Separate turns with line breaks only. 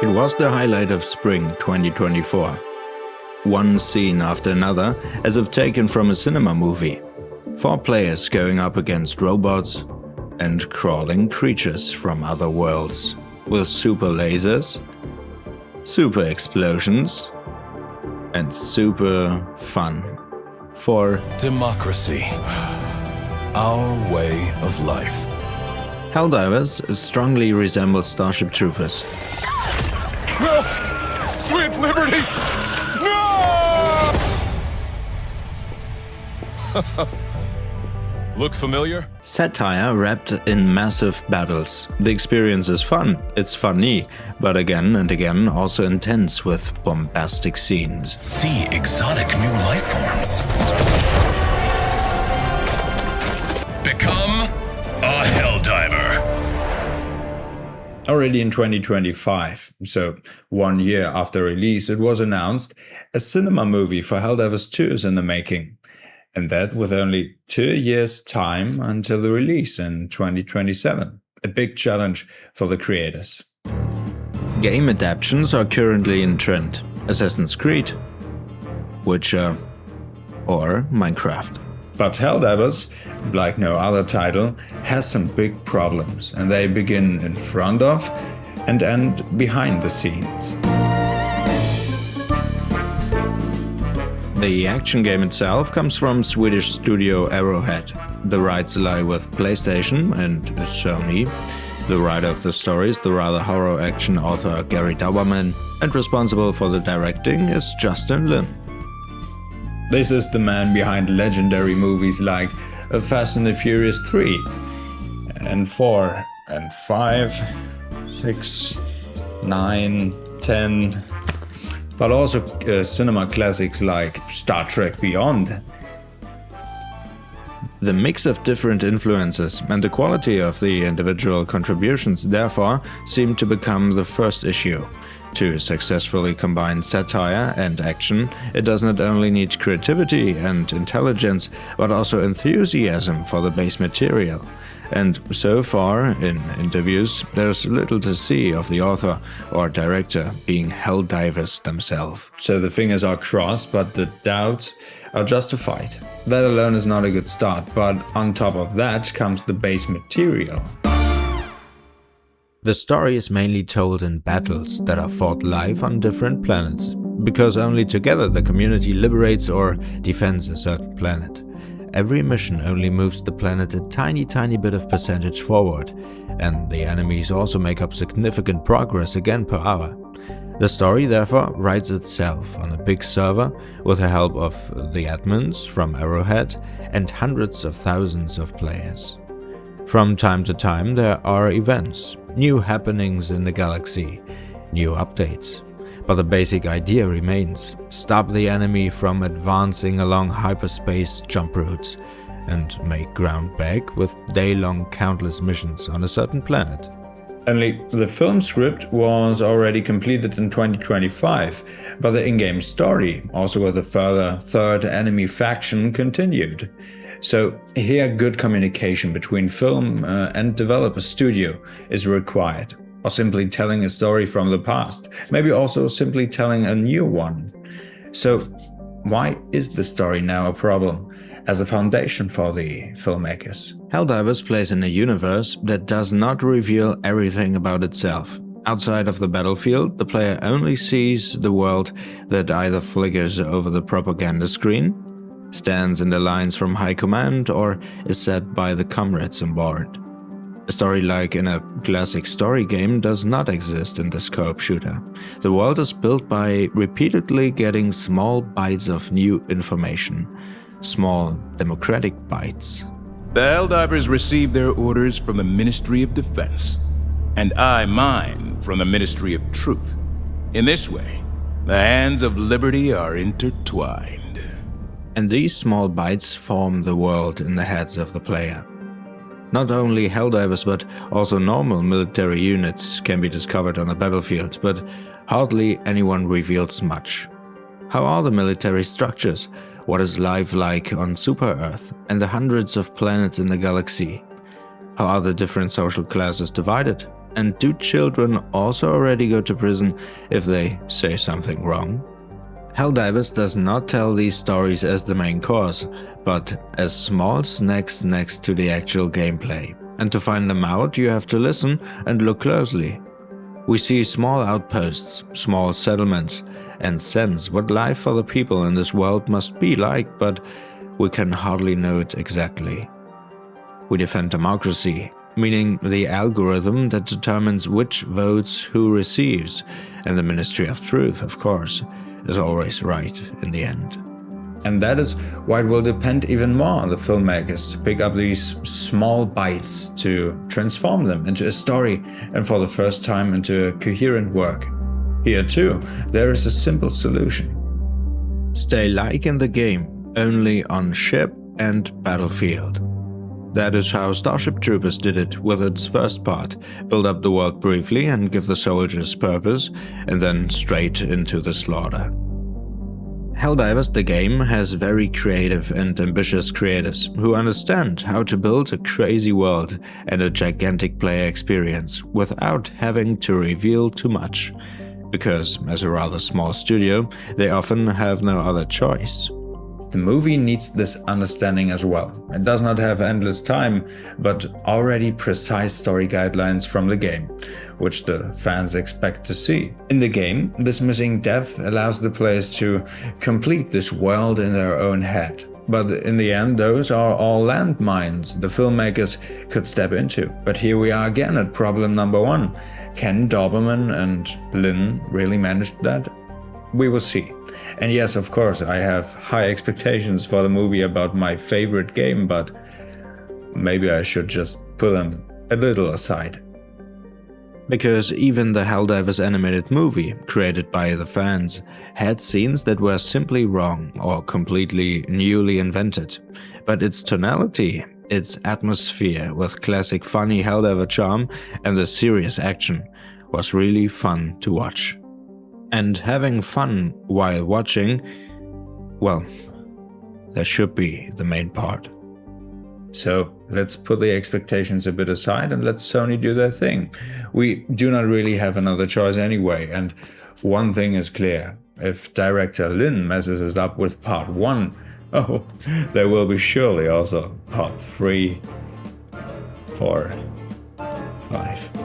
It was the highlight of spring 2024. One scene after another, as if taken from a cinema movie. 4 players going up against robots and crawling creatures from other worlds, with super lasers, super explosions, and super fun. For
democracy, our way of life.
Helldivers strongly resembles Starship Troopers.
No! Sweet liberty! No! Look familiar?
Satire wrapped in massive battles. The experience is fun, it's funny, but again and again also intense with bombastic scenes.
See exotic new life forms. Become a Helldiver.
Already in 2025, so 1 year after release, it was announced a cinema movie for Helldivers 2 is in the making. And that with only 2 years' time until the release in 2027. A big challenge for the creators. Game adaptations are currently in trend. Assassin's Creed, Witcher, or Minecraft. But Helldivers, like no other title, has some big problems, and they begin in front of and end behind the scenes. The action game itself comes from Swedish studio Arrowhead. The rights lie with PlayStation and Sony. The writer of the story is the rather horror action author Gary Dauberman, and responsible for the directing is Justin Lin. This is the man behind legendary movies like Fast and the Furious 3, and 4, and 5, 6, 9, 10, but also cinema classics like Star Trek Beyond. The mix of different influences and the quality of the individual contributions therefore seem to become the first issue. To successfully combine satire and action, it does not only need creativity and intelligence, but also enthusiasm for the base material. And so far, in interviews, there's little to see of the author or director being Helldivers themselves. So the fingers are crossed, but the doubts are justified. That alone is not a good start, but on top of that comes the base material. The story is mainly told in battles that are fought live on different planets, because only together the community liberates or defends a certain planet. Every mission only moves the planet a tiny bit of percentage forward, and the enemies also make up significant progress again per hour. The story therefore writes itself on a big server with the help of the admins from Arrowhead and hundreds of thousands of players. From time to time there are events, new happenings in the galaxy, new updates. But the basic idea remains: stop the enemy from advancing along hyperspace jump routes and make ground back with day-long countless missions on a certain planet. Only the film script was already completed in 2025, but the in-game story, also with a further third enemy faction, continued. So here good communication between film and developer studio is required, or simply telling a story from the past, maybe also simply telling a new one. So why is the story now a problem as a foundation for the filmmakers? Helldivers plays in a universe that does not reveal everything about itself. Outside of the battlefield, the player only sees the world that either flickers over the propaganda screen, stands in the lines from high command, or is set by the comrades on board. A story like in a classic story game does not exist in this co-op shooter. The world is built by repeatedly getting small bites of new information. Small democratic bites.
The Helldivers received their orders from the Ministry of Defense, and I mine from the Ministry of Truth. In this way, the hands of liberty are intertwined.
And these small bites form the world in the heads of the player. Not only Helldivers but also normal military units can be discovered on the battlefield, but hardly anyone reveals much. How are the military structures? What is life like on Super-Earth and the hundreds of planets in the galaxy? How are the different social classes divided? And do children also already go to prison if they say something wrong? Helldivers does not tell these stories as the main course, but as small snacks next to the actual gameplay. And to find them out, you have to listen and look closely. We see small outposts, small settlements, and sense what life for the people in this world must be like, but we can hardly know it exactly. We defend democracy, meaning the algorithm that determines which votes who receives, and the Ministry of Truth, of course, is always right in the end. And that is why it will depend even more on the filmmakers to pick up these small bites to transform them into a story and for the first time into a coherent work. Here too, there is a simple solution. Stay like in the game, only on ship and battlefield. That is how Starship Troopers did it with its first part, build up the world briefly and give the soldiers purpose, and then straight into the slaughter. Helldivers the game has very creative and ambitious creators who understand how to build a crazy world and a gigantic player experience without having to reveal too much, because as a rather small studio, they often have no other choice. The movie needs this understanding as well. It does not have endless time, but already precise story guidelines from the game, which the fans expect to see. In the game, this missing depth allows the players to complete this world in their own head. But in the end, those are all landmines the filmmakers could step into. But here we are again at problem number one. Can Doberman and Lynn really manage that? We will see. And yes, of course, I have high expectations for the movie about my favorite game, but maybe I should just put them a little aside. Because even the Helldivers animated movie, created by the fans, had scenes that were simply wrong or completely newly invented. But its tonality, its atmosphere with classic funny Helldiver charm and the serious action was really fun to watch. And having fun while watching, well, that should be the main part. So let's put the expectations a bit aside and let Sony do their thing. We do not really have another choice anyway, and one thing is clear. If director Lin messes it up with part 1, oh, there will be surely also part 3, 4, 5.